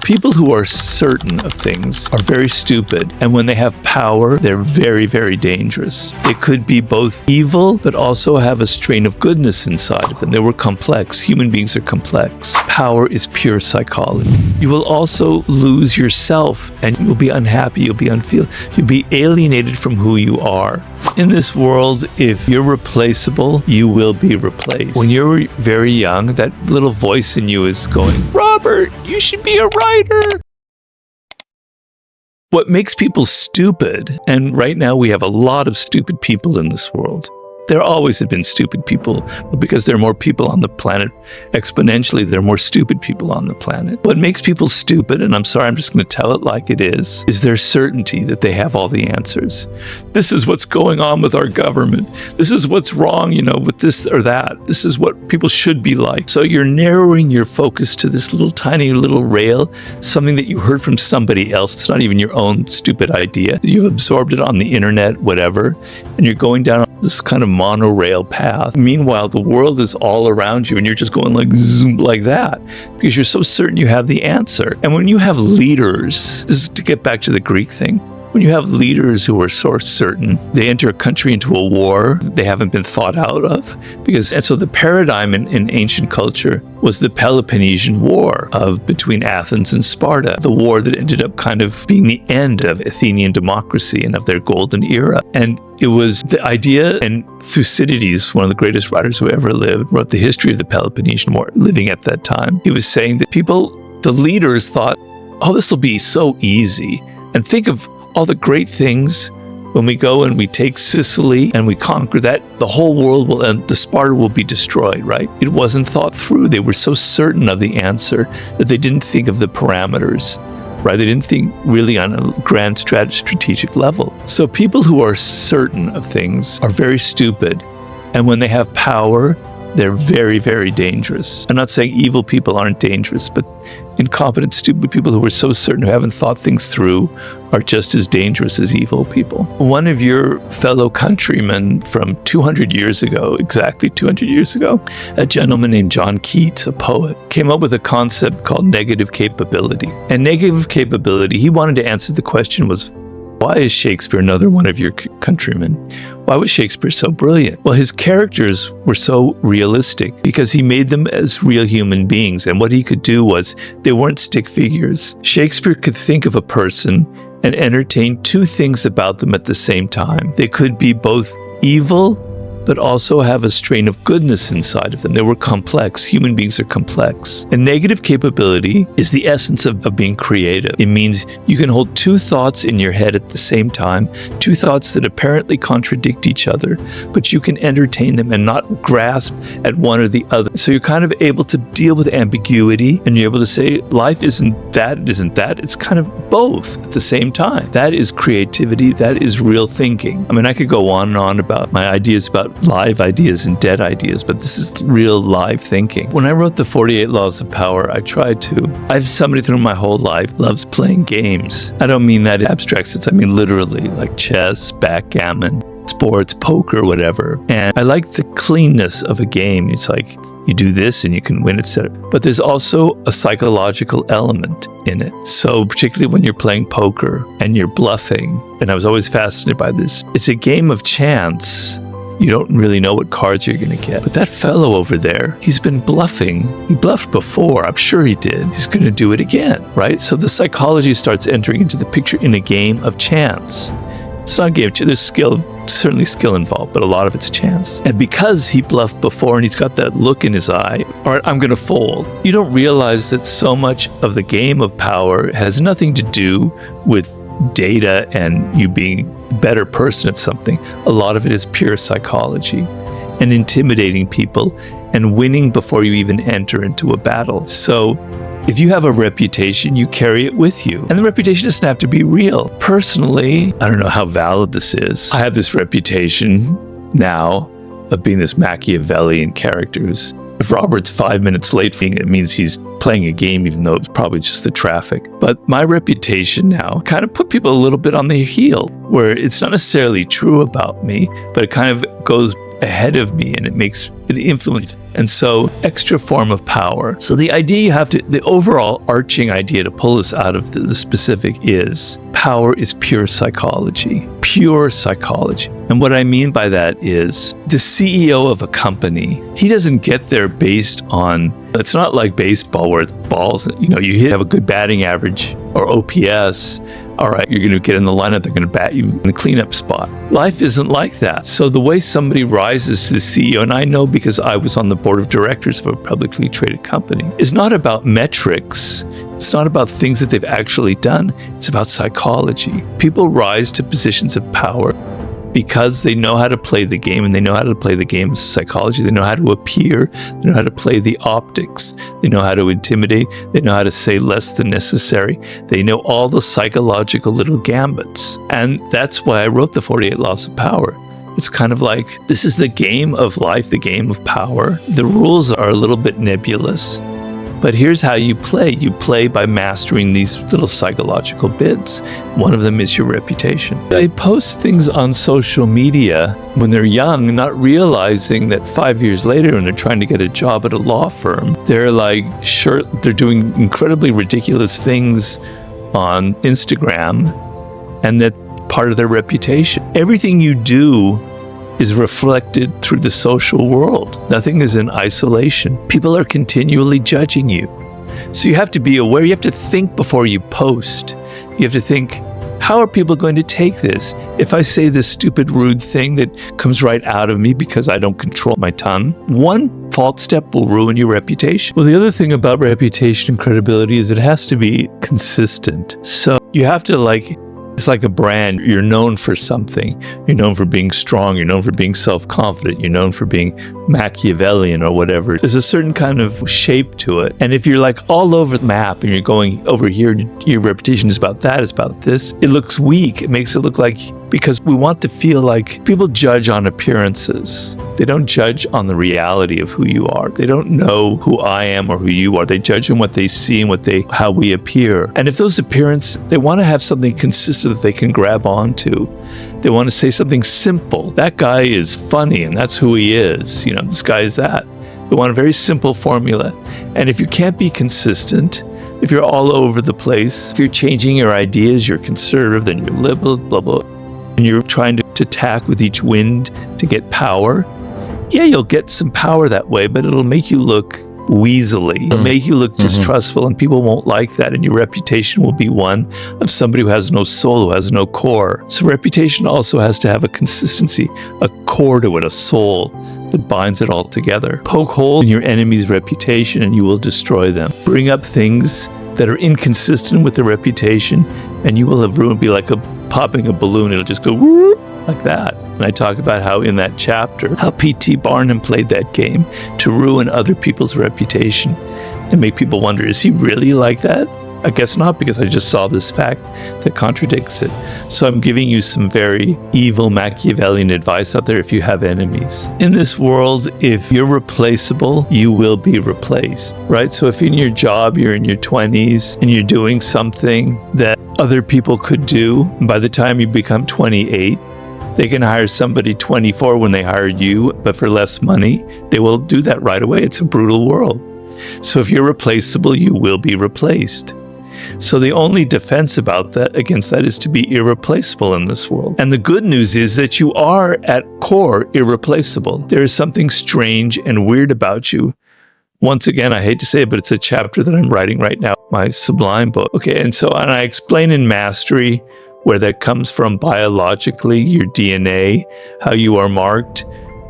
People who are certain of things are very stupid, and when they have power, they're very, very dangerous. They could be both evil, but also have a strain of goodness inside of them. They were complex. Human beings are complex. Power is pure psychology. You will also lose yourself, and you'll be unhappy, you'll be you'll be alienated from who you are. In this world, if you're replaceable, you will be replaced. When you're very young, that little voice in you is going, Robert, you should be a writer. What makes people stupid, and right now we have a lot of stupid people in this world. There always have been stupid people, but because there are more people on the planet, exponentially, there are more stupid people on the planet. What makes people stupid, and I'm sorry, I'm just going to tell it like it is their certainty that they have all the answers. This is what's going on with our government. This is what's wrong, with this or that. This is what people should be like. So you're narrowing your focus to this little tiny little rail, something that you heard from somebody else. It's not even your own stupid idea. You've absorbed it on the internet, whatever, and you're going down this kind of monorail path. Meanwhile, the world is all around you and you're just going like zoom like that because you're so certain you have the answer. And when you have leaders, this is to get back to the Greek thing, when you have leaders who are so certain, they enter a country into a war they haven't been thought out of. And so the paradigm in ancient culture was the Peloponnesian War between Athens and Sparta, the war that ended up kind of being the end of Athenian democracy and of their golden era. And it was the idea, and Thucydides, one of the greatest writers who ever lived, wrote the history of the Peloponnesian War, living at that time. He was saying that the leaders thought, oh, this will be so easy. And think of all the great things when we go and we take Sicily and we conquer that, the whole world will end, the Sparta will be destroyed, right? It wasn't thought through. They were so certain of the answer that they didn't think of the parameters, right? They didn't think really on a grand strategic level. So people who are certain of things are very stupid. And when they have power, they're very, very dangerous. I'm not saying evil people aren't dangerous, but incompetent, stupid people who are so certain, who haven't thought things through, are just as dangerous as evil people. One of your fellow countrymen from 200 years ago, exactly 200 years ago, a gentleman named John Keats, a poet, came up with a concept called negative capability. And negative capability, he wanted to answer the question was, why is Shakespeare, another one of your countrymen, why was Shakespeare so brilliant? Well, his characters were so realistic because he made them as real human beings. And what he could do was, they weren't stick figures. Shakespeare could think of a person and entertain two things about them at the same time. They could be both evil, but also have a strain of goodness inside of them. They were complex. Human beings are complex. And negative capability is the essence of being creative. It means you can hold two thoughts in your head at the same time, two thoughts that apparently contradict each other, but you can entertain them and not grasp at one or the other. So you're kind of able to deal with ambiguity, and you're able to say, life isn't that, it isn't that. It's kind of both at the same time. That is creativity. That is real thinking. I mean, I could go on and on about my ideas about live ideas and dead ideas, but this is real live thinking. When I wrote the 48 Laws of Power, I have somebody through my whole life loves playing games. I don't mean that in abstract sense. I mean literally, like chess, backgammon, sports, poker, whatever. And I like the cleanness of a game. It's like you do this and you can win, etc. But there's also a psychological element in it. So particularly when you're playing poker and you're bluffing, and I was always fascinated by this, it's a game of chance. You don't really know what cards you're going to get. But that fellow over there, he's been bluffing. He bluffed before. I'm sure he did. He's going to do it again, right? So the psychology starts entering into the picture in a game of chance. It's not a game of chance. There's certainly skill involved, but a lot of it's chance. And because he bluffed before and he's got that look in his eye, all right, I'm going to fold. You don't realize that so much of the game of power has nothing to do with data and you being a better person at something. A lot of it is pure psychology and intimidating people and winning before you even enter into a battle. So if you have a reputation, you carry it with you. And the reputation doesn't have to be real. Personally, I don't know how valid this is. I have this reputation now of being this Machiavellian character who's, if Robert's 5 minutes late, it means he's playing a game, even though it's probably just the traffic. But my reputation now kind of put people a little bit on their heel, where it's not necessarily true about me, but it kind of goes ahead of me, and it influences. And so extra form of power. So the idea the overall arching idea to pull us out of the specific is power is pure psychology. Pure psychology. And what I mean by that is the CEO of a company, he doesn't get there based on, it's not like baseball where balls, you have a good batting average or OPS. All right, you're going to get in the lineup, they're going to bat you in the cleanup spot. Life isn't like that. So the way somebody rises to the CEO, and I know because I was on the board of directors of a publicly traded company, is not about metrics. It's not about things that they've actually done. It's about psychology. People rise to positions of power because they know how to play the game, and they know how to play the game's psychology. They know how to appear. They know how to play the optics. They know how to intimidate. They know how to say less than necessary. They know all the psychological little gambits. And that's why I wrote the 48 Laws of Power. It's kind of like, this is the game of life, the game of power. The rules are a little bit nebulous. But here's how you play. You play by mastering these little psychological bits. One of them is your reputation. They post things on social media when they're young, not realizing that 5 years later, when they're trying to get a job at a law firm, they're they're doing incredibly ridiculous things on Instagram, and that part of their reputation. Everything you do is reflected through the social world. Nothing is in isolation. People are continually judging you. So you have to be aware. You have to think before you post. You have to think, how are people going to take this? If I say this stupid, rude thing that comes right out of me because I don't control my tongue, one false step will ruin your reputation. Well, the other thing about reputation and credibility is it has to be consistent. So you have to it's like a brand. You're known for something. You're known for being strong. You're known for being self-confident. You're known for being Machiavellian or whatever. There's a certain kind of shape to it. And if you're all over the map and you're going over here and your reputation is about that, it's about this, it looks weak. It makes it look like, because we want to feel like people judge on appearances. They don't judge on the reality of who you are. They don't know who I am or who you are. They judge on what they see and how we appear. And if those appearances, they want to have something consistent that they can grab onto. They want to say something simple. That guy is funny and that's who he is. This guy is that. They want a very simple formula. And if you can't be consistent, if you're all over the place, if you're changing your ideas, you're conservative, then you're liberal, blah, blah, and you're trying to tack with each wind to get power, yeah, you'll get some power that way, but it'll make you look weaselly. It'll make you look distrustful, and people won't like that, and your reputation will be one of somebody who has no soul, who has no core. So reputation also has to have a consistency, a core to it, a soul that binds it all together. Poke hole in your enemy's reputation and you will destroy them. Bring up things that are inconsistent with the reputation and you will have ruined. Be like popping a balloon. It'll just go like that. And I talk about how in that chapter, how P.T. Barnum played that game to ruin other people's reputation and make people wonder, is he really like that? I guess not, because I just saw this fact that contradicts it. So I'm giving you some very evil Machiavellian advice out there if you have enemies. In this world, if you're replaceable, you will be replaced, right? So if in your job, you're in your 20s and you're doing something that other people could do, and by the time you become 28, they can hire somebody 24 when they hired you, but for less money, they will do that right away. It's a brutal world. So if you're replaceable, you will be replaced. So the only defense against that is to be irreplaceable in this world. And the good news is that you are at core irreplaceable. There is something strange and weird about you. Once again, I hate to say it, but it's a chapter that I'm writing right now, my Sublime book. Okay, and I explain in Mastery where that comes from biologically, your DNA, how you are marked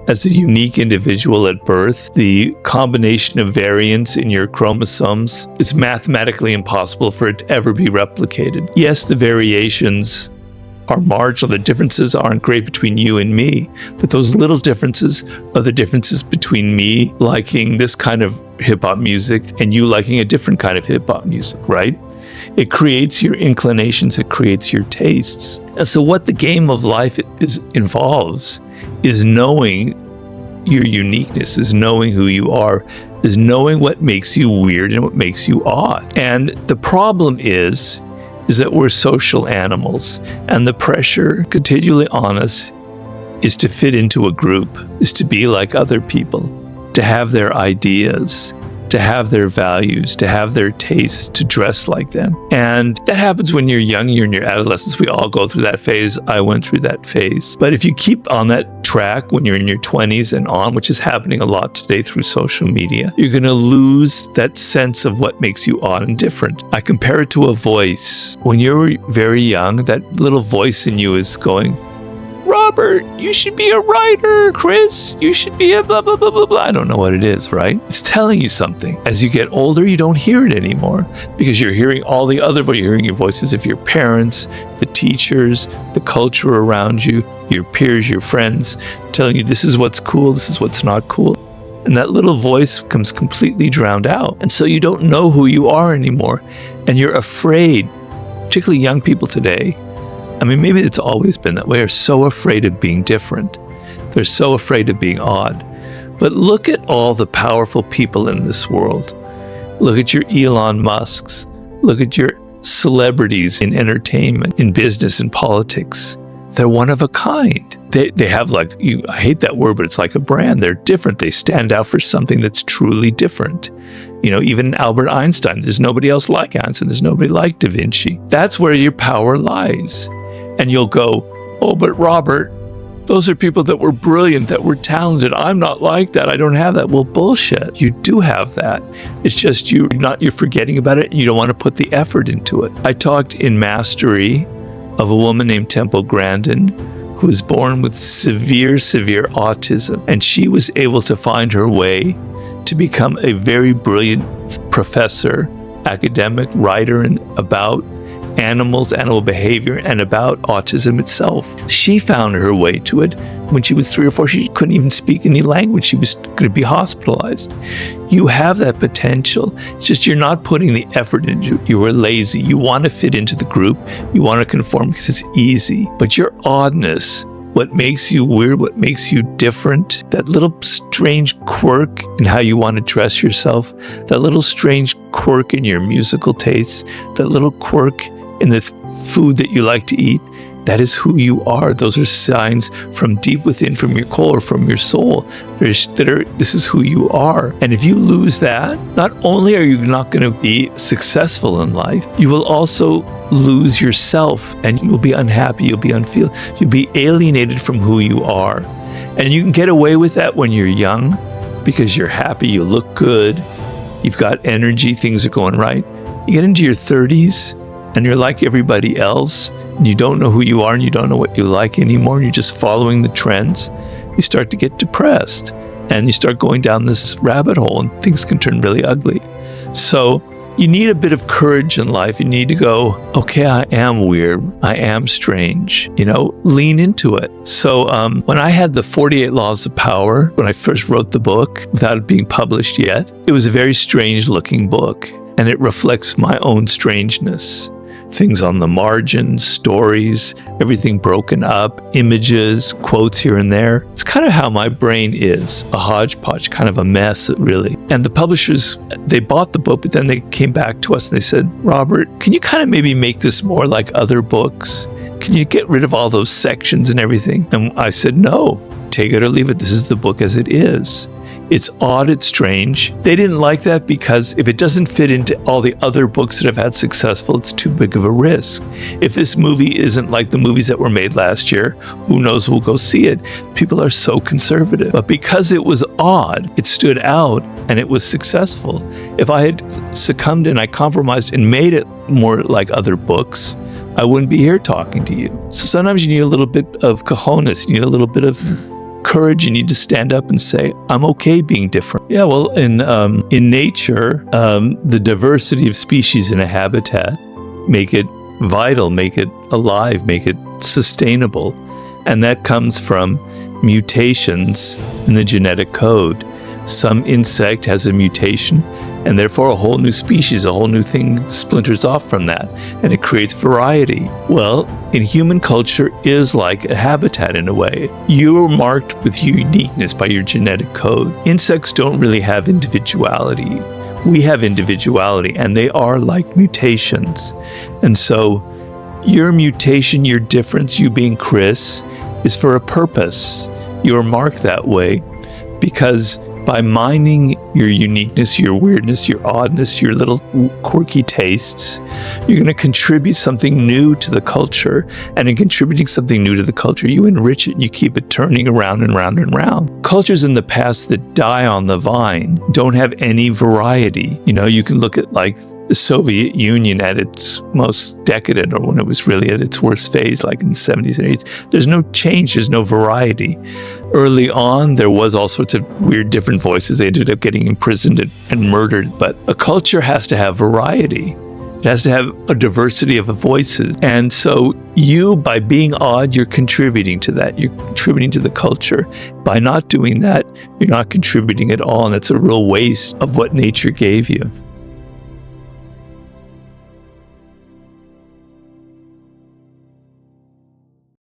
as a unique individual at birth, the combination of variants in your chromosomes, it's mathematically impossible for it to ever be replicated. Yes, the variations are marginal. The differences aren't great between you and me, but those little differences are the differences between me liking this kind of hip-hop music and you liking a different kind of hip-hop music, right? It creates your inclinations, it creates your tastes. And so what the game of life involves is knowing your uniqueness, is knowing who you are, is knowing what makes you weird and what makes you odd. And the problem is that we're social animals, and the pressure continually on us is to fit into a group, is to be like other people, to have their ideas, to have their values, to have their tastes, to dress like them. And that happens when you're young, you're in your adolescence. We all go through that phase. I went through that phase. But if you keep on that track when you're in your 20s and on, which is happening a lot today through social media, you're going to lose that sense of what makes you odd and different. I compare it to a voice. When you're very young, that little voice in you is going, Robert, you should be a writer. Chris, you should be a blah, blah, blah, blah, blah. I don't know what it is, right? It's telling you something. As you get older, you don't hear it anymore because you're hearing all the other voices. You're hearing your voices of your parents, the teachers, the culture around you, your peers, your friends, telling you this is what's cool, this is what's not cool. And that little voice comes completely drowned out. And so you don't know who you are anymore. And you're afraid, particularly young people today, I mean, maybe it's always been that way, are so afraid of being different. They're so afraid of being odd. But look at all the powerful people in this world. Look at your Elon Musks. Look at your celebrities in entertainment, in business, in politics. They're one of a kind. They have I hate that word, but it's like a brand. They're different. They stand out for something that's truly different. You know, even Albert Einstein, there's nobody else like Einstein. There's nobody like Da Vinci. That's where your power lies. And you'll go, oh, but Robert, those are people that were brilliant, that were talented. I'm not like that. I don't have that. Well, bullshit. You do have that. It's just you're forgetting about it and you don't want to put the effort into it. I talked in Mastery of a woman named Temple Grandin who was born with severe autism. And she was able to find her way to become a very brilliant professor, academic, writer, and about animals, animal behavior, and about autism itself. She found her way to it when she was 3 or 4. She couldn't even speak any language. She was going to be hospitalized. You have that potential. It's just you're not putting the effort into it. You are lazy. You want to fit into the group. You want to conform because it's easy. But your oddness, what makes you weird, what makes you different, that little strange quirk in how you want to dress yourself, that little strange quirk in your musical tastes, that little quirk in the food that you like to eat, that is who you are. Those are signs from deep within, from your core, from your soul. This is who you are. And if you lose that, not only are you not going to be successful in life, you will also lose yourself and you'll be unhappy, you'll be unfulfilled, you'll be alienated from who you are. And you can get away with that when you're young because you're happy, you look good, you've got energy, things are going right. You get into your 30s and you're like everybody else, and you don't know who you are and you don't know what you like anymore, and you're just following the trends, you start to get depressed and you start going down this rabbit hole and things can turn really ugly. So you need a bit of courage in life. You need to go, okay, I am weird. I am strange. Lean into it. So when I had the 48 Laws of Power, when I first wrote the book, without it being published yet, it was a very strange looking book. And it reflects my own strangeness. Things on the margins, stories, everything broken up, images, quotes here and there. It's kind of how my brain is, a hodgepodge, kind of a mess, really. And the publishers, they bought the book, but then they came back to us and they said, Robert, can you kind of maybe make this more like other books? Can you get rid of all those sections and everything? And I said, no, take it or leave it. This is the book as it is. It's odd, it's strange. They didn't like that because if it doesn't fit into all the other books that have had successful, it's too big of a risk. If this movie isn't like the movies that were made last year, who knows who'll go see it? People are so conservative. But because it was odd, it stood out and it was successful. If I had succumbed and I compromised and made it more like other books, I wouldn't be here talking to you. So sometimes you need a little bit of cojones, you need a little bit of courage. You need to stand up and say, I'm okay being different. Yeah, well, in nature, the diversity of species in a habitat make it vital, make it alive, make it sustainable. And that comes from mutations in the genetic code. Some insect has a mutation, and therefore a whole new species, a whole new thing splinters off from that, and it creates variety. Well, in human culture is like a habitat in a way. You are marked with uniqueness by your genetic code. Insects don't really have individuality. We have individuality, and they are like mutations. And so your mutation, your difference, you being Chris, is for a purpose. You are marked that way because by mining your uniqueness, your weirdness, your oddness, your little quirky tastes, you're going to contribute something new to the culture. And in contributing something new to the culture, you enrich it and you keep it turning around and round and round. Cultures in the past that die on the vine don't have any variety. You know, you can look at like the Soviet Union at its most decadent, or when it was really at its worst phase, like in the 70s and 80s. There's no change, there's no variety. Early on, there was all sorts of weird different voices. They ended up getting imprisoned and murdered. But a culture has to have variety. It has to have a diversity of voices. And so you, by being odd, you're contributing to that. You're contributing to the culture. By not doing that, you're not contributing at all. And it's a real waste of what nature gave you.